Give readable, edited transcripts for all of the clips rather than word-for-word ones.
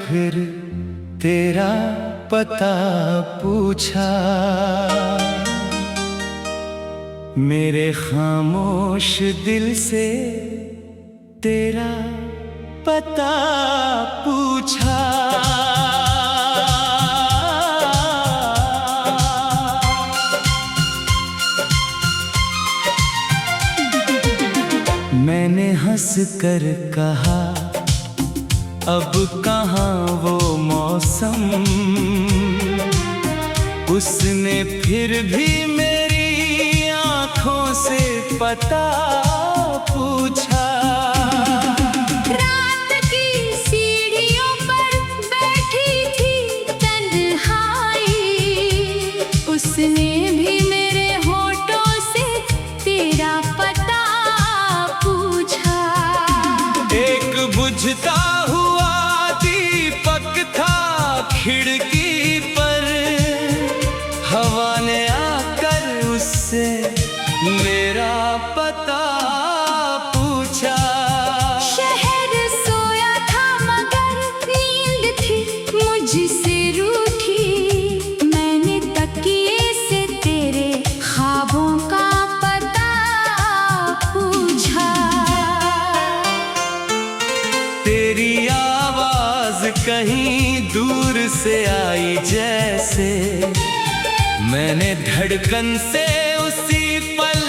फिर तेरा पता पूछा। मेरे खामोश दिल से तेरा पता पूछा। मैंने हंस कर कहा अब कहाँ वो मौसम। उसने फिर भी मेरी आँखों से पता पूछा। रात की सीढ़ियों पर बैठी थी तन्हाई, उसने भी मेरे होठों से तेरा पता पूछा। एक बुझता हुआ दीपक था खिड़की पर, हवा ने आकर उससे मेरा पता पूछा। शहर सोया था मगर नींद थी मुझसे रूठी, मैंने तकिए से तेरे ख्वाबों का पता पूछा। तेरी आवाज कहीं दूर से आई जैसे, मैंने धड़कन से उसी पल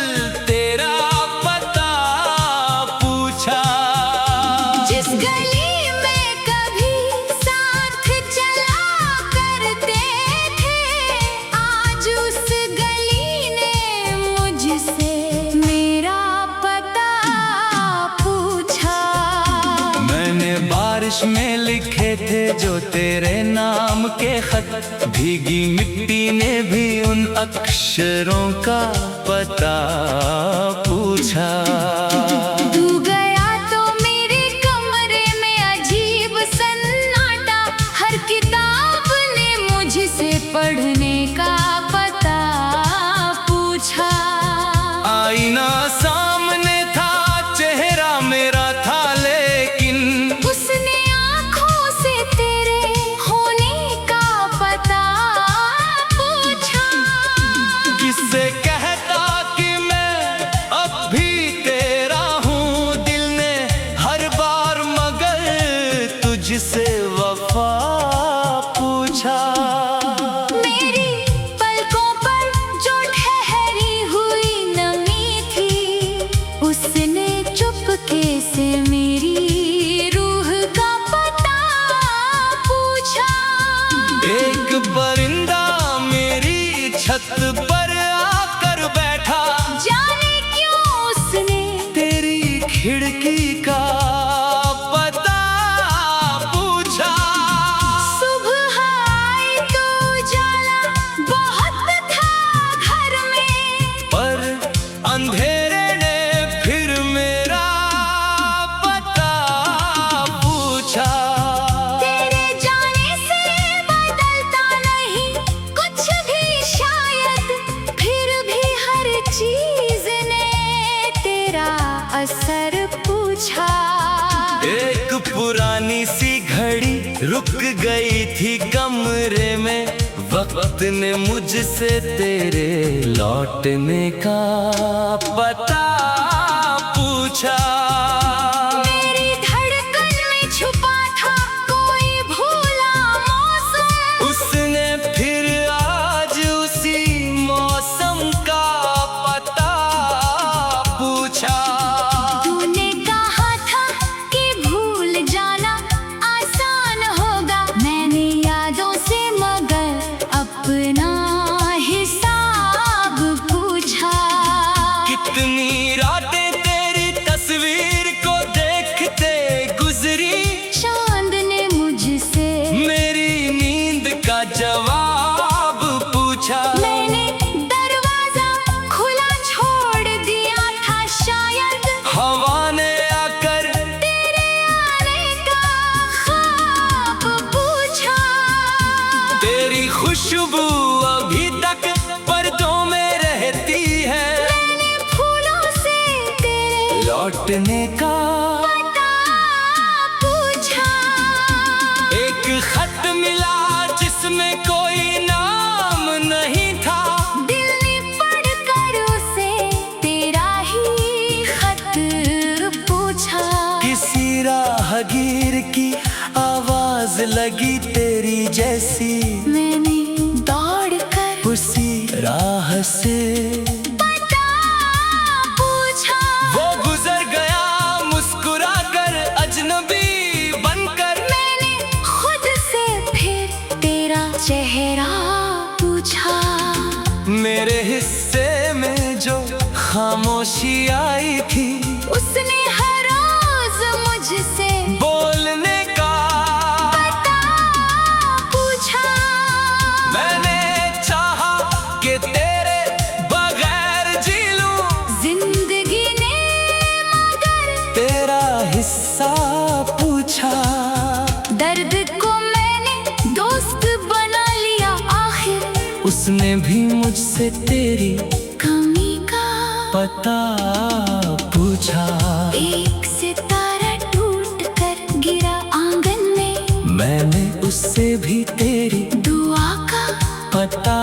तेरा पता पूछा। जिस गली में कभी साथ चला करते थे, आज उस गली ने मुझसे मेरा पता पूछा। मैंने बारिश में लिखे थे जो तेरे नाम के खत, भीगी मिट्टी ने भी उन अक्षरों का पता पूछा। तू गया तो मेरे कमरे में अजीब सन्नाटा, हर किताब ने मुझसे पढ़ने का पता पूछा। आईना सामने था चेहरा मेरा था लेकिन, उसने आँखों से तेरे होने का पता पूछा। किससे कहता कि मैं अब भी तेरा हूँ, दिल ने हर बार मगर तुझसे वफा पूछा। मेरी पलकों पर जो ठहरी हुई नमी थी, उसने चुपके से मेरी रूह का पता पूछा। एक परिंदा मेरी छत पर आकर बैठा, जाने क्यों उसने तेरी खिड़की का पता पूछा। सुबह आई तो उजाला बहुत था घर में, पर अंधेरे ने फिर मेरा पता पूछा। तेरे जाने से बदलता नहीं कुछ भी शायद, फिर भी हर चीज ने तेरा असर पूछा। एक पुरानी सी घड़ी रुक गई थी कमरे में, वक्त ने मुझसे तेरे लौटने का पता पूछा। मेरी धड़कन में छुपा था कोई भूला मौसम, उसने फिर आज उसी मौसम का पता पूछा। तूने कहा था कि भूल जाना आसान होगा, मैंने यादों से मगर अपना हिसाब पूछा। कितनी रातें तेरी तस्वीर को देखते गुजरी, चांद ने मुझसे मेरी नींद का जवाब पूछा। मैंने दरवाजा खुला छोड़ दिया था शायद, हवा ने आकर तेरे आने का ख्वाब पूछा। तेरी खुशबू अभी तक पर्दों में रहती है, मैंने फूलों से तेरे लौटने का पता पूछा। एक से पता पूछा। वो गुजर गया मुस्कुरा कर अजनबी बनकर। मैंने खुद से फिर तेरा चेहरा पूछा। मेरे हिस्से में जो खामोशी आई थी उसने हर रोज मुझसे बोलने का पता पूछा। मैंने चाहा कि तेरे बगैर जी लूं, जिंदगी ने मगर तेरा हिस्सा पूछा। दर्द को मैंने दोस्त बना लिया आखिर। उसने भी मुझसे तेरी कमी का पता पूछा। एक सितारा टूट कर गिरा आंगन में। मैंने उससे भी तेरी दुआ का पता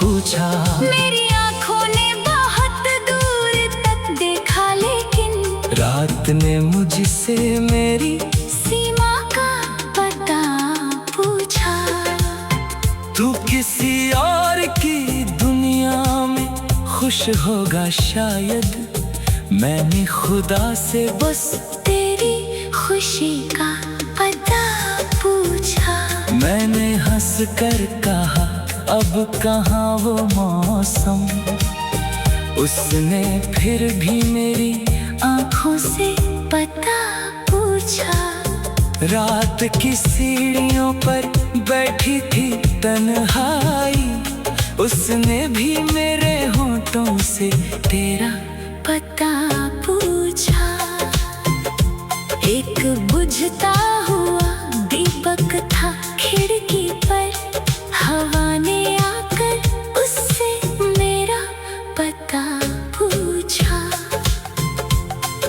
पूछा। मेरी आंखों ने बहुत दूर तक देखा लेकिन रात ने मुझसे मेरी सीमा का पता पूछा। तू किसी और की दुनिया में खुश होगा शायद। मैंने खुदा से बस तेरी खुशी का पता पूछा। मैंने हंस कर कहा अब कहाँ वो मौसम। उसने फिर भी मेरी आंखों से पता पूछा। रात की सीढ़ियों पर बैठी थी तन्हाई। उसने भी मेरे होठों से तेरा पता पूछा। एक बुझता हुआ दीपक था खिड़की पर। हवा ने आकर उससे मेरा पता पूछा।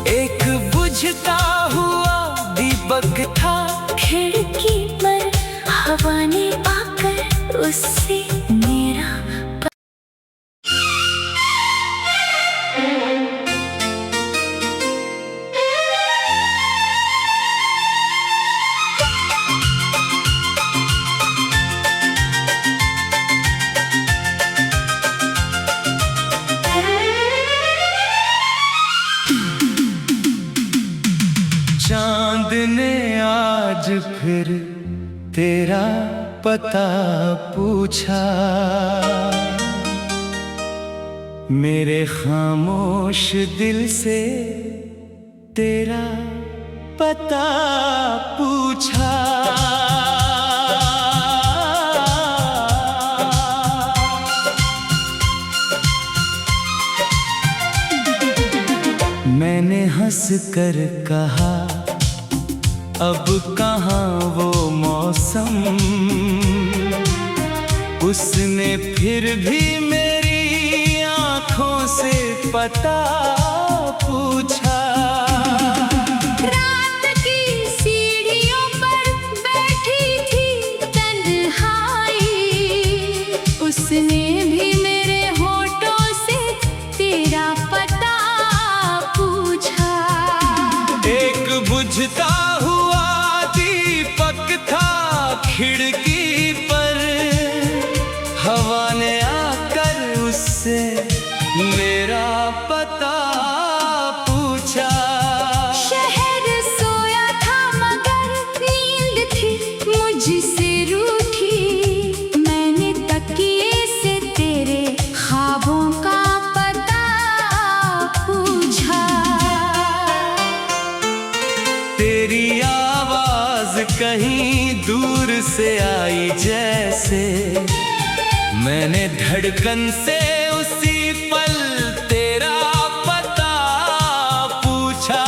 एक बुझता हुआ दीपक था खिड़की पर हवा ने आकर उससे मेरा चांद ने आज फिर तेरा पता पूछा। मेरे खामोश दिल से तेरा पता पूछा। मैंने हंस कर कहा अब कहाँ वो मौसम। उसने फिर भी मेरी आंखों से पता पूछा। रात की सीढ़ियों पर बैठी थी तन्हाई। उसने भी मेरे होठों से तेरा पता पूछा। एक बुझता हुआ दीपक था खिड़की पर। हवा ने आकर उससे मेरा पता पूछा। शहर सोया था मगर नींद थी मुझसे रूठी। मैंने तकिए से तेरे ख्वाबों का पता पूछा। तेरी आवाज कहीं दूर से आई जैसे। मैंने धड़कन से उसी पल तेरा पता पूछा।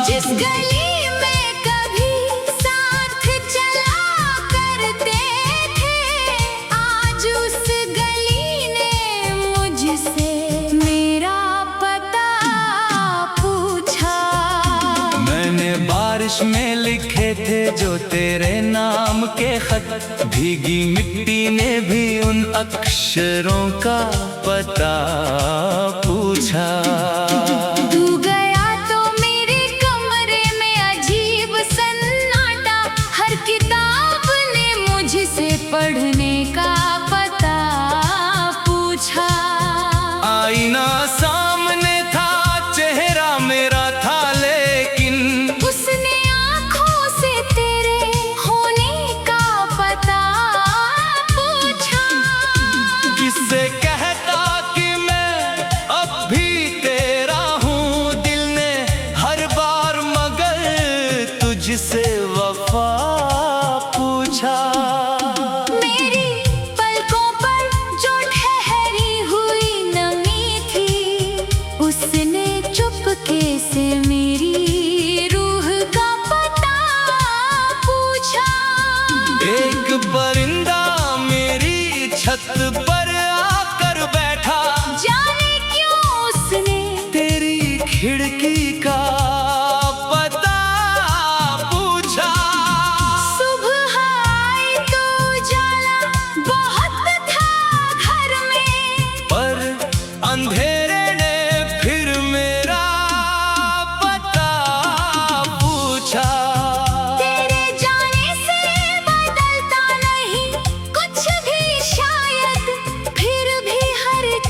जिस गली में कभी साथ चला करते थे आज उस गली ने मुझसे मेरा पता पूछा। मैंने बारिश में लिखे थे जो तेरे नाम के खत। भीगी मिट्टी ने भी उन अक्षरों का पता पूछा। तू गया तो मेरे कमरे में अजीब सन्नाटा। हर किताब ने मुझसे पढ़ने का पता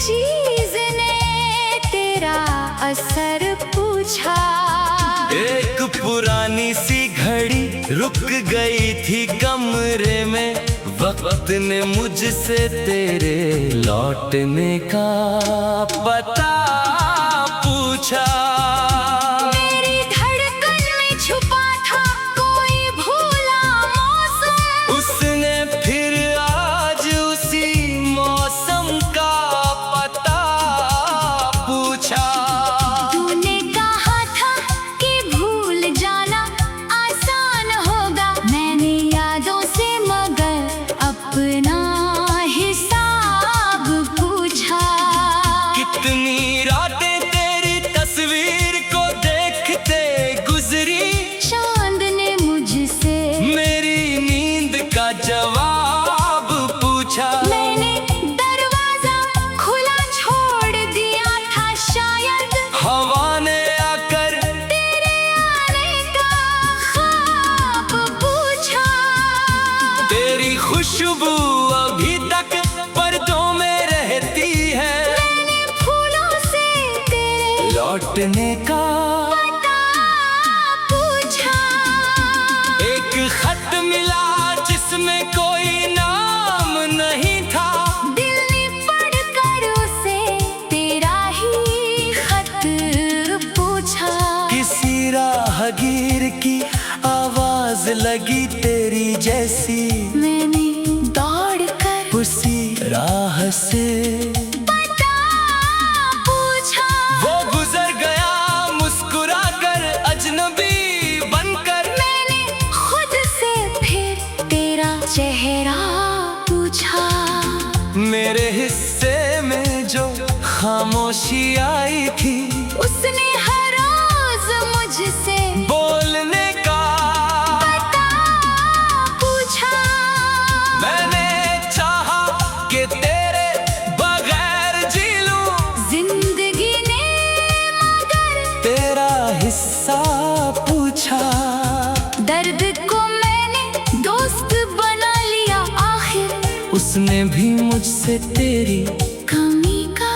चीज ने तेरा असर पूछा। एक पुरानी सी घड़ी रुक गई थी कमरे में, वक्त ने मुझसे तेरे लौटने का पता पूछा। मेरी धड़कन में छुपा था कोई भूला मौसम, उसने फिर आज उसी मौसम का पता पूछा। तूने कहा था कि भूल जाना आसान होगा, मैंने यादों से मगर अपना हिसाब पूछा। कितनी रातें तेरी तस्वीर को देखते गुजरी, चांद ने मुझसे मेरी नींद का जवाब पूछा। मैंने दरवाजा खुला छोड़ दिया था, शायद हवा ने आकर तेरे आने का ख्वाब पूछा। तेरी खुशबू अभी तक पर्दों में रहती है, मैंने फूलों से तेरे लौटने का पता पूछा। एक खत मिला जिसमें कोई नाम नहीं था, दिल ने पढ़कर उसे तेरा ही खत पूछा। किसी राहगीर की आवाज लगी तेरी जैसी, मैंने दौड़कर उसी राह से पता पूछा। वो गुजर गया मुस्कुराकर अजनबी बनकर, मैंने खुद से फिर तेरा चेहरा पूछा। मेरे हिस्से में जो खामोशी आई थी, उसने हर रोज मुझसे बोलने का पता पूछा। मैंने चाहा कि तेरे बगैर जी लूं, जिंदगी ने मगर तेरा हिस्सा पूछा। दर्द को मैंने दोस्त बना लिया आखिर, उसने भी मुझसे तेरी कमी का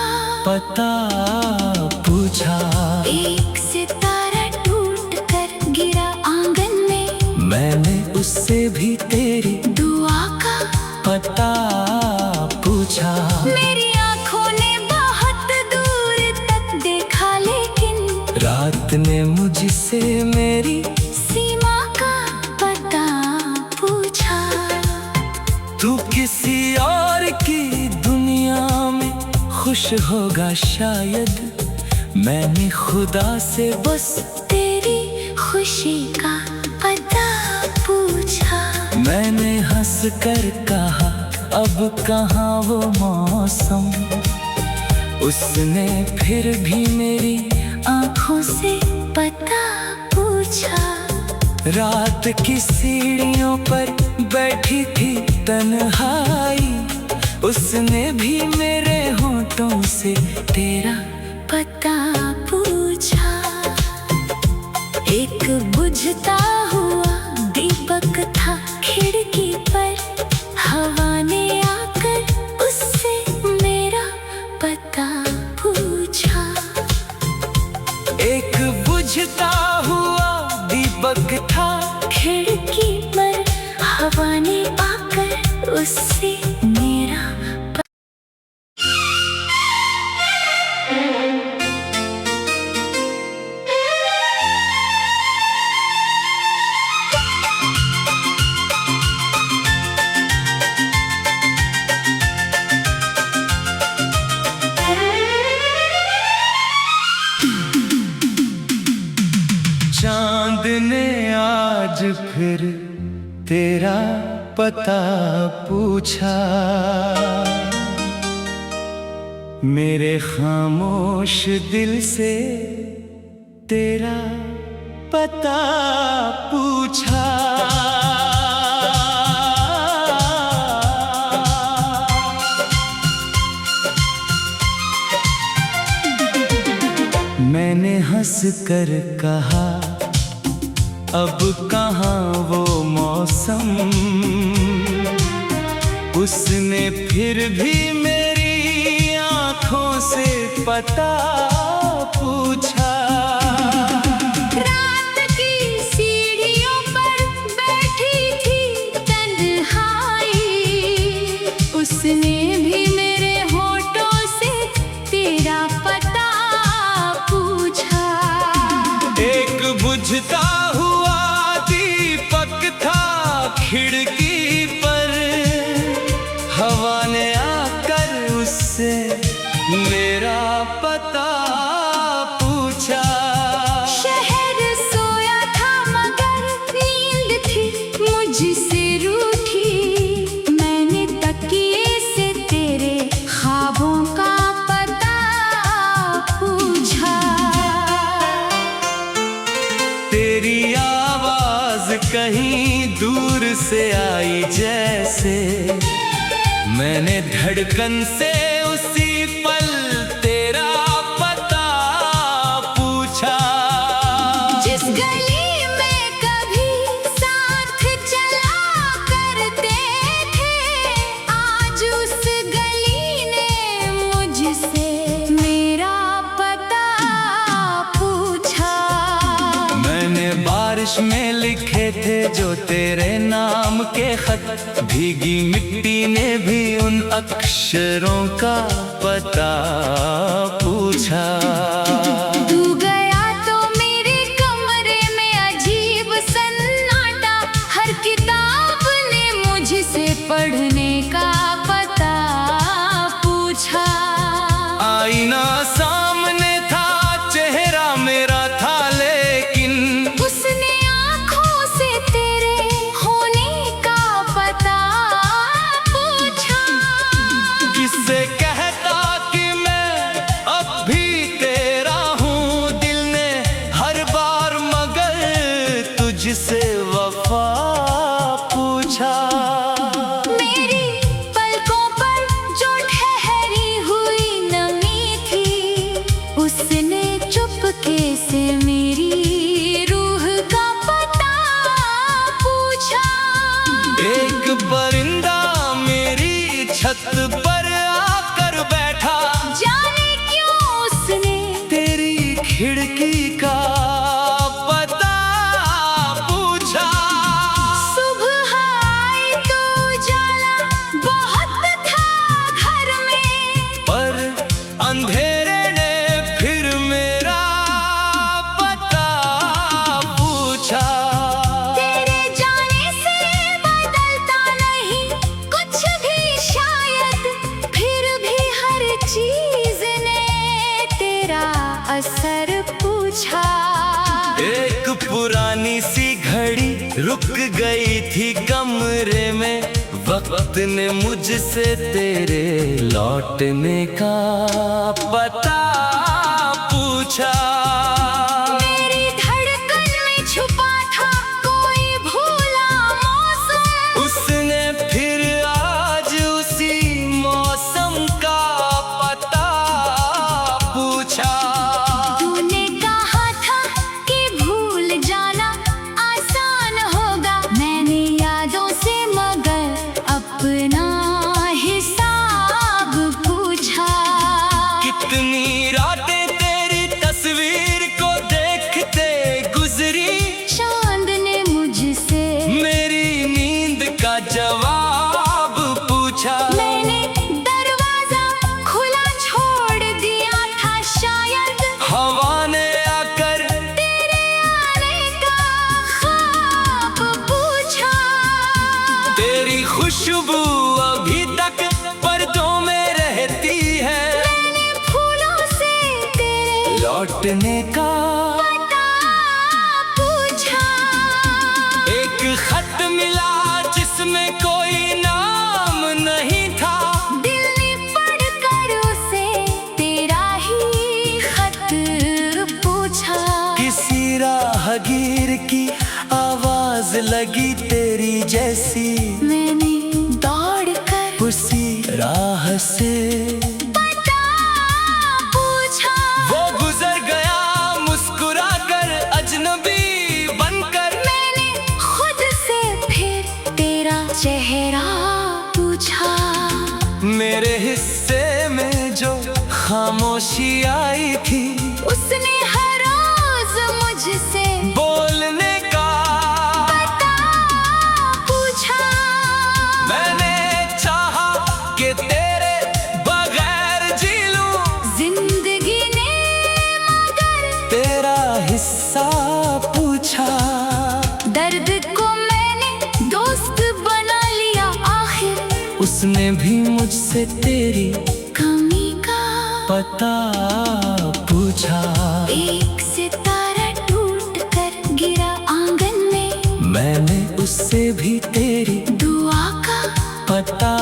पता पूछा। एक सितारा टूट कर गिरा आंगन में, मैंने उससे भी तेरी दुआ का पता पूछा। मेरी आंखों ने बहुत दूर तक देखा, लेकिन रात ने मुझसे मेरी सीमा का पता पूछा। तू किसी और की दुनिया में खुश होगा शायद, मैंने खुदा से बस तेरी खुशी का पता पूछा। मैंने हंस कर कहा अब कहाँ वो मौसम, उसने फिर भी मेरी आंखों से पता पूछा। रात की सीढ़ियों पर बैठी थी तन्हाई, उसने भी मेरे होठों से तेरा पता पूछा। एक बुझता हुआ दीपक था खिड़की पर, हवा ने आकर उससे मेरा पता पूछा। एक बुझता हुआ दीपक था खिड़की पर, हवा ने आकर उससे मेरा चांद ने आज फिर तेरा पता पूछा। मेरे खामोश दिल से तेरा पता पूछा। मैंने हंस कर कहा अब कहाँ वो मौसम, उसने फिर भी मेरी आँखों पता पूछा। रात की सीढ़ियों पर बैठी थी तन्हाई, उसने भी मेरे होठों से तेरा पता पूछा। एक बुझता हुआ दीपक था खिड़की पर, हवा ने आकर उससे मेरा पता पूछा। शहर सोया था मगर नींद थी मुझसे रूठी, मैंने तकिए से तेरे ख्वाबों का पता पूछा। तेरी आवाज कहीं दूर से आई जैसे, मैंने धड़कन से उसी पल तेरा पता पूछा। जिस गली में कभी साथ चला करते थे, आज उस गली ने मुझसे मेरा पता पूछा। मैंने बारिश में लिखे थे जो तेरे नाम के खत, भीगी मिट्टी ने भी उन अक्षरों का पता पूछा। तू गया तो मेरे कमरे में अजीब सन्नाटा, हर किताब ने मुझसे पढ़ने का पता पूछा। आईना सामने था, चेहरा मेरा था, लेकिन उसने आँखों से तेरे होने का पता पूछा। किससे कहता कि मैं अब भी तेरा हूँ, दिल ने हर बार मगर तुझसे वफा पूछा। मेरी पलकों पर जो ठहरी हुई नमी थी, उसने चुपके से मेरी रूह का पता पूछा। एक परिंदा मेरी छत पर आकर बैठा, जाने क्यों उसने तेरी खिड़की का पता पूछा। सुबह आई तो उजाला बहुत था घर में, पर अंधेरे ने फिर मेरा पता पूछा। तेरे जाने से बदलता नहीं कुछ भी शायद, फिर भी हर चीज ने तेरा असर पूछा। एक पुरानी सी घड़ी रुक गई थी कमरे में, वक्त ने मुझसे तेरे लौटने का पता पूछा। मेरी धड़कन में छुपा था कोई भूला मौसम, उसने फिर आज उसी मौसम का पता पूछा। तूने कहा था कि भूल जाना आसान होगा, मैंने यादों से मगर अपना हिसाब पूछा। कितनी रातें तेरी तस्वीर को देखते गुजरी, चांद ने मुझसे मेरी नींद का जवाब पूछा। मैंने दरवाजा खुला छोड़ दिया था शायद, हवा ने आकर तेरे आने का ख्वाब पूछा। तेरी खुशबू अभी तक पर्दों में रहती है, मैंने फूलों से तेरे लौटने का पता पूछा। एक खत मिला जिसमें कोई नाम नहीं था, दिल ने पढ़कर उसे तेरा ही खत पूछा। किसी राहगीर की आवाज लगी तेरी जैसी, मैंने दौड़ कर उसी राह से पता पूछा। वो गुजर गया मुस्कुरा कर, अजनबी बनकर। मैंने खुद से फिर तेरा चेहरा पूछा। मेरे हिस्से में जो खामोशी आई थी उसने हर रोज मुझसे बोलने का पता पूछा। मैंने चाहा कि तेरे बगैर जी लूं, जिंदगी ने मगर तेरा हिस्सा पूछा। दर्द को मैंने दोस्त बना लिया आखिर, उसने भी मुझसे तेरी कमी का पता पूछा। एक सितारा टूट कर गिरा आंगन में, मैंने उससे भी तेरी दुआ का पता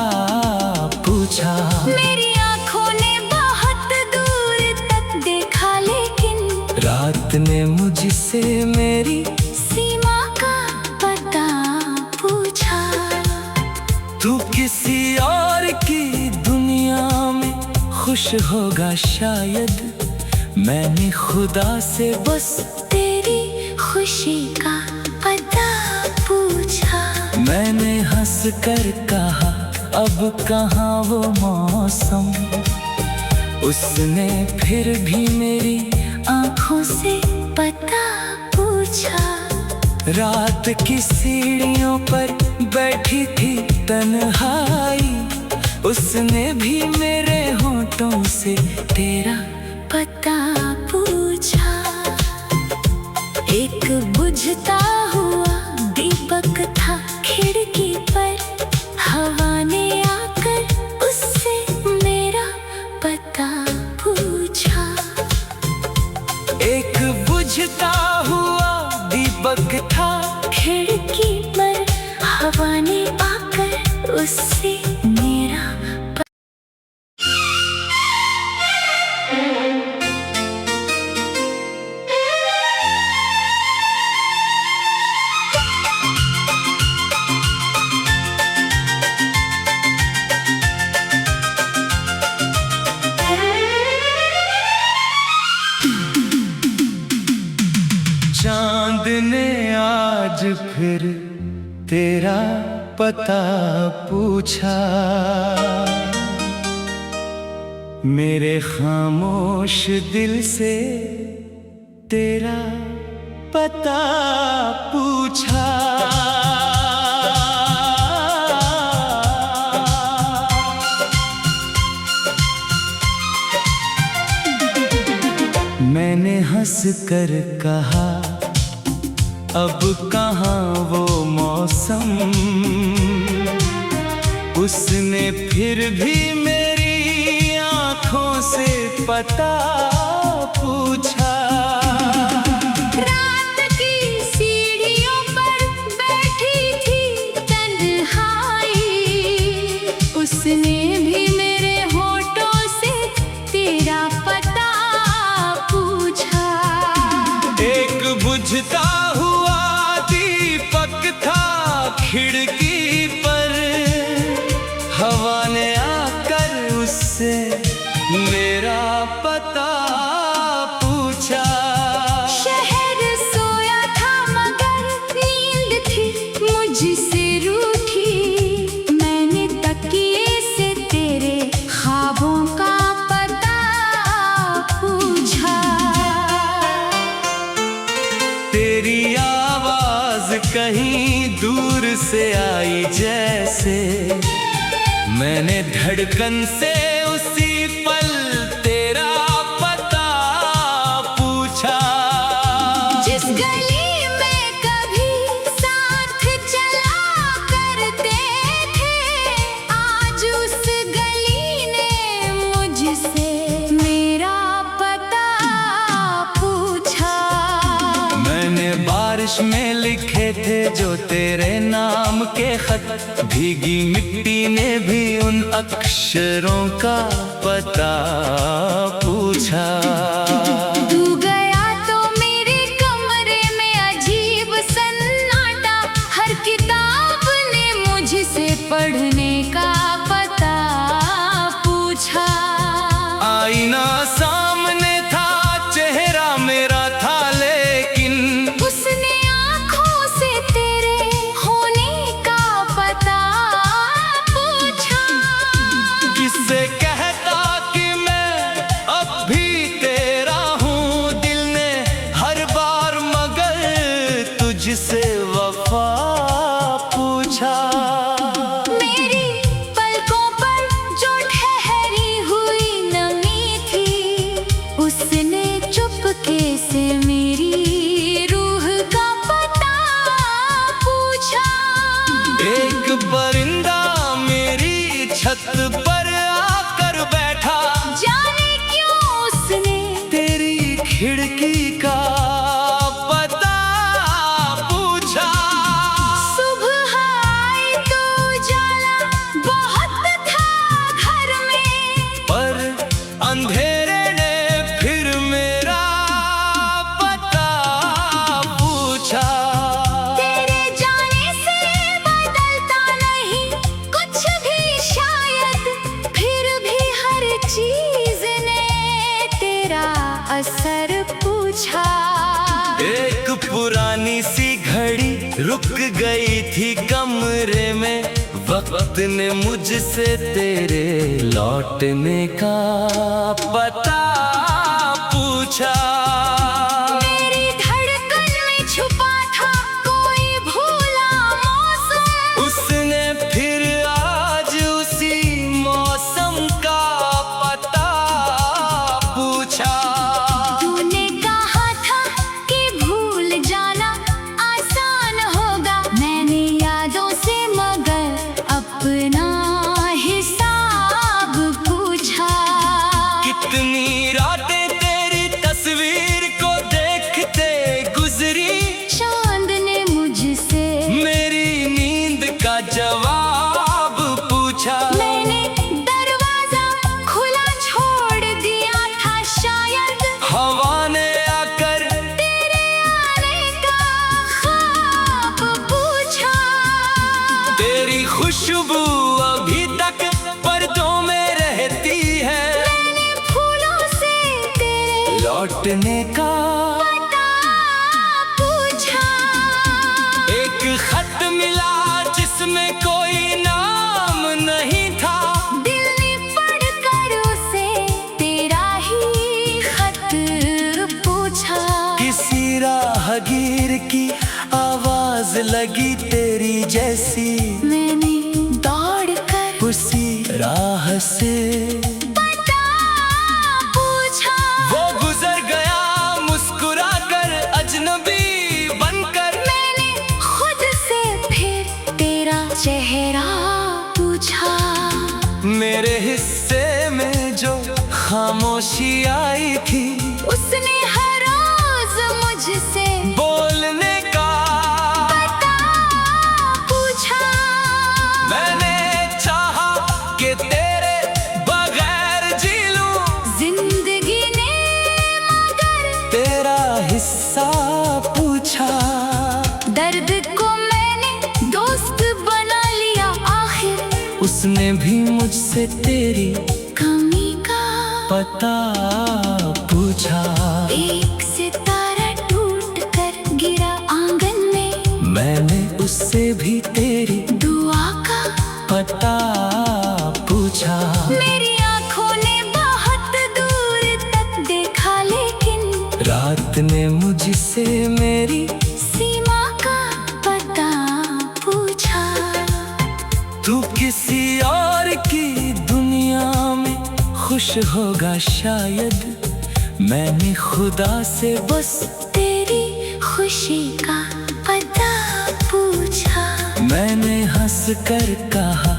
पूछा। मेरी आंखों ने बहुत दूर तक देखा, लेकिन रात ने मुझसे मेरी सीमा का पता पूछा। तू किसी और की दुनिया में खुश होगा शायद, मैंने खुदा से बस तेरी खुशी का पता पूछा। मैंने हंस कर कहा अब कहाँ वो मौसम, उसने फिर भी मेरी आंखों से पता पूछा। रात की सीढ़ियों पर बैठी थी तन्हाई, उसने भी मेरे होठों से तेरा पता पूछा। एक बुझता हुआ दीपक था खिड़की पर, हवा ने आकर उससे मेरा पता पूछा। एक बुझता हुआ दीपक था खिड़की पर, हवा ने आकर उससे मेरा चांद ने आज फिर तेरा पता पूछा। मेरे खामोश दिल से तेरा पता पूछा। मैंने हंस कर कहा अब कहाँ वो मौसम, उसने फिर भी मेरी आंखों से पता पूछा। रात की सीढ़ियों पर बैठी थी तन्हाई, उसने भी मेरे होठों से तेरा पता पूछा। एक बुझता हुआ दीपक था खिड़की पर, हवा ने आकर उससे मेरा पता पूछा। शहर सोया था मगर नींद थी मुझसे रूठी, मैंने तकिए से तेरे ख्वाबों का पता पूछा। तेरी आवाज कहीं दूर से आई जैसे, मैंने धड़कन से उसी पल तेरा पता पूछा। जिस गली में कभी साथ चला करते थे, आज उस गली ने मुझसे मेरा पता पूछा। मैंने बारिश में लिखे थे जो तेरे नाम के खत, भीगी मिट्टी ने भी उन अक्षरों का पता पूछा। तू गया तो मेरे कमरे में अजीब सन्नाटा, हर किताब ने मुझसे पढ़ने का पता पूछा। आईना सामने था चेहरा मेरा था, लेकिन उसने आँखों से तेरे होने का पता पूछा। किससे कहता कि मैं असर पूछा। एक पुरानी सी घड़ी रुक गई थी कमरे में, वक्त ने मुझसे तेरे लौटने का पता पूछा। मेरी धड़कन में छुपा था कोई भूला मौसम, उसने फिर आज उसी मौसम का पता पूछा। तूने कहा था कि भूल जाना आसान होगा, मैंने यादों से मगर अपना हिसाब पूछा। कितनी रातें तेरी तस्वीर को देखते गुजरी, चांद ने मुझसे मेरी नींद का जवाब पूछा। मैंने दरवाजा खुला छोड़ दिया था, शायद हवा ने आकर तेरे आने का ख्वाब पूछा। तेरी खुशबू अभी तक पर्दों में रहती है, मैंने फूलों से तेरे लौटने का पता पूछा। एक खत मिला जिसमें कोई नाम नहीं था, दिल ने पढ़कर उसे तेरा ही खत पूछा। किसी राहगीर की आवाज लगी तेरी जैसी, मैंने दौड़कर उसी राह से पता पूछा। वो गुजर गया मुस्कुरा कर अजनबी बनकर, मैंने खुद से फिर तेरा चेहरा पूछा। मेरे हिस्से में जो खामोशी आई थी, उसने हर रोज मुझसे बोलने का पता पूछा। मैंने चाहा कि तेरे बगैर जी लूं, जिंदगी ने मगर तेरा हिस्सा पूछा। दर्द को मैंने दोस्त बना लिया आखिर, उसने भी मुझसे तेरी कमी का पता पूछा। एक सितारा टूट कर गिरा आंगन में, मैंने उससे भी तेरी दुआ का पता पूछा। मेरी आंखों ने बहुत दूर तक देखा, लेकिन रात ने मुझसे मेरी सीमा का पता पूछा। तू किसी और की दुनिया में खुश होगा शायद, मैंने खुदा से बस तेरी खुशी का पता पूछा। मैंने हंस कर कहा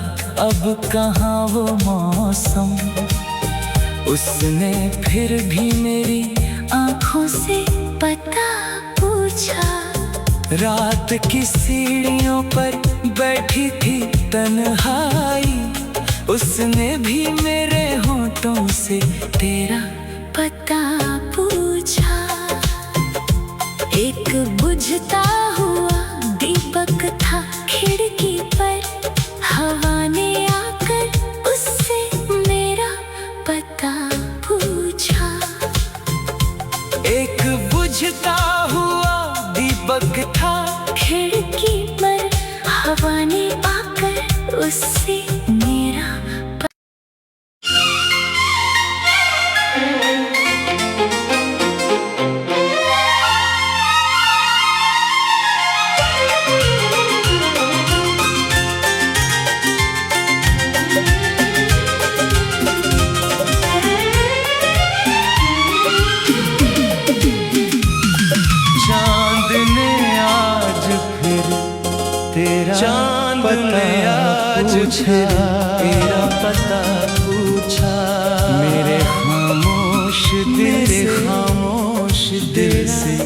अब कहाँ वो मौसम, उसने फिर भी मेरी आंखों से पता पूछा। रात की सीढ़ियों पर बैठी थी तन्हाई, उसने भी मेरे होठों से तेरा पता पूछा। एक बुझता हुआ दीपक था खिड़की पर, हवा ने आकर उससे मेरा पता पूछा। एक बुझता हुआ दीपक था खिड़की पर, हवा ने आकर उससे मेरा चांद ने आज फिर तेरा पता पूछा। मेरे खामोश दिल से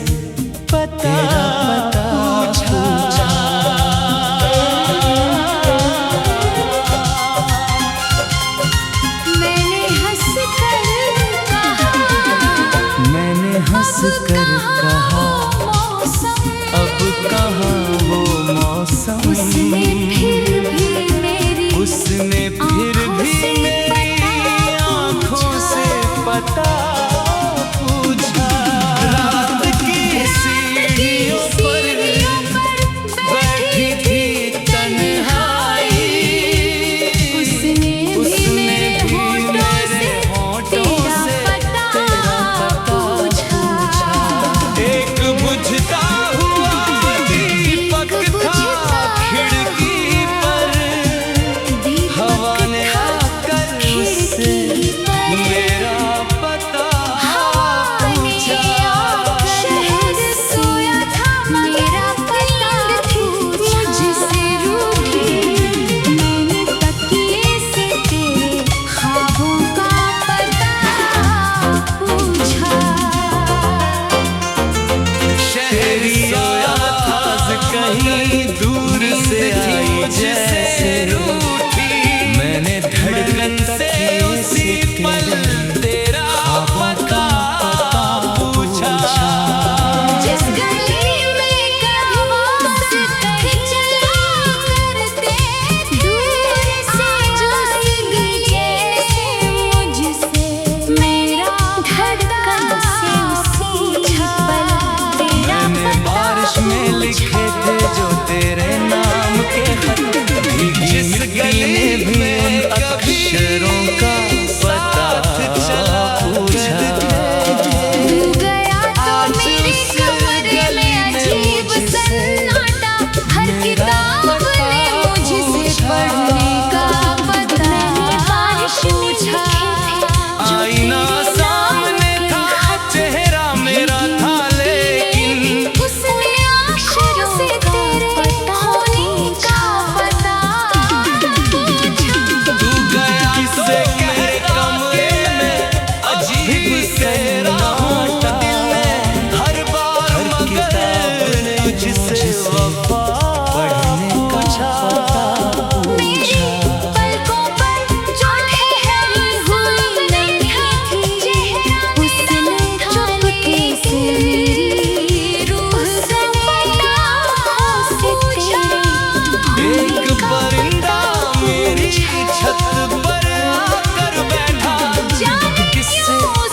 पता पूछा। मैंने हंस कर कहा अब कहाँ वो मौसम, उसने फिर भी मेरी आँखों से पता पूछा।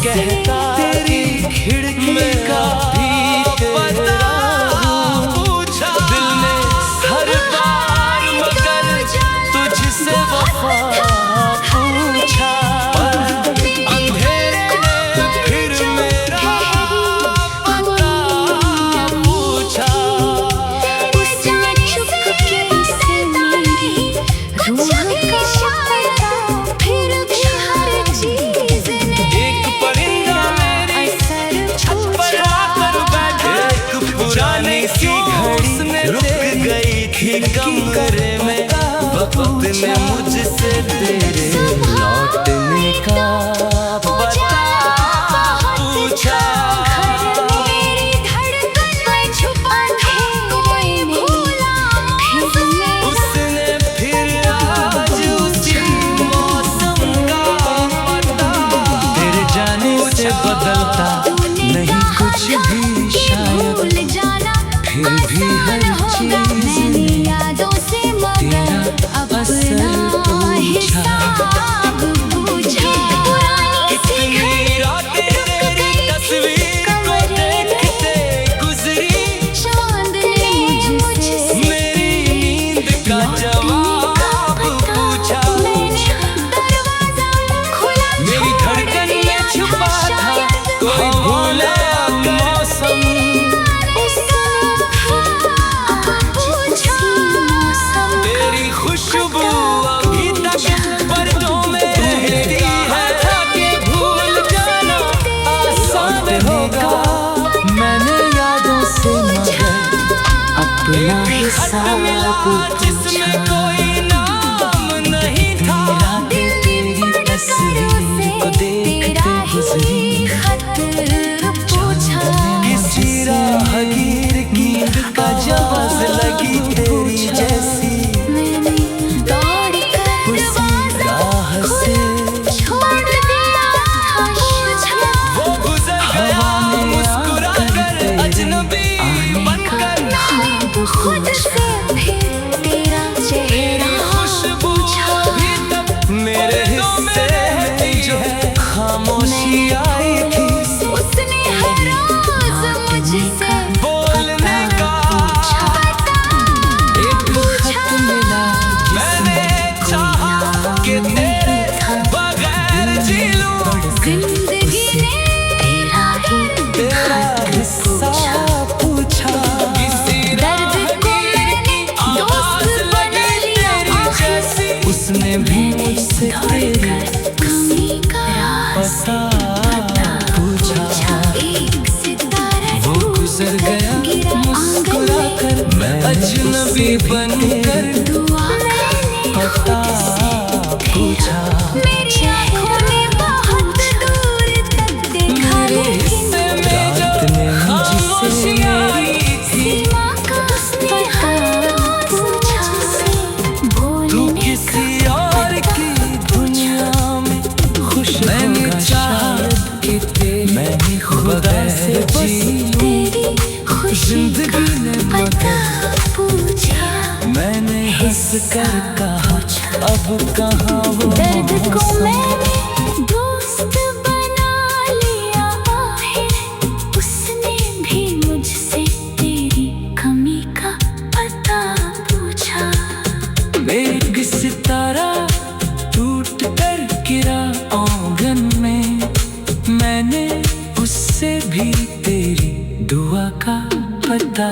कहता तेरी खिड़की का भी पता पूछा दिल ने हर बार मगर तुझसे वफा पूछा पर अंधेरे ने फिर मेरा पता पूछा उसने चुपके से मेरी रूह का पता फिर भी हर चीज ने एक परिंदा मेरी छत पर आकर बैठा एक पुरानी सी घड़ी रुक गई थी कमरे में वक्त ने मुझसे तेरे लौटने का पता पूछा मेरी धड़कन में छुपा था कोई भूला उसने फिर आज उसी मौसम का पता तेरे जाने से बदलता नहीं कुछ भी शायद भूल जाना फिर भी हर चीज मैंने यादों से मगर अपना हिसाब पूछा पुरानी सी रातें तेरी तस्वीर को देखते गुजरी चांद ने मुझसे मेरी नींद का जवाब पूछा मैंने दरवाजा खुला मेरी धड़कन में छुपा था कोई भूला मौसम तेरी खुशबू अभी तक पर्दों में रहती है कि भूल जाना आसान होगा मैंने यादों से मगर अपना हिसाब जिसमें कोई नाम नहीं था तेरी तस्वीर को देखते गुजरी किसी राहगीर की आवाज़ लगी तेरी जैसी उसी राह से वो गुजर गया मुस्कुरा कर अजनबी बनकर खुद से फिर तेरा चेहरा खुशबू भी तब मेरे हिस्से में जो है खामोशी आई थी उसने हर रोज मुझसे बोलने का एक खत मिला मैंने चाहा कि तेरे बगैर जी लूं जिंदगी ने तेरा हिस्सा पूछा किसी दर्द को मैंने दोस्त बना लिया जैसी उसने भी मुझसे तेरी कमी का पता पूछा एक सितारा वो गुजर गया मुस्कुरा कर मैं अजनबी बनकर दुआ पता पूछा मेरी आँखों ने बहुत दूर तक देखा मेरे हिस्से में रात ने मुझसे आई थी सीमा का पता पूछा तू किसी और की दुनिया में खुश मैंने चाहा कि तेरी मैंने खुदा से जी तेरी खुशी जिंदगी ने पता पूछा मैंने हंस कर कहा अब कहाँ वो दर्द को मौसम मैंने दोस्त बना लिया आखिर उसने भी मुझसे तेरी कमी का पता पूछा एक सितारा टूट कर गिरा आंगन में मैंने उससे भी तेरी दुआ का पता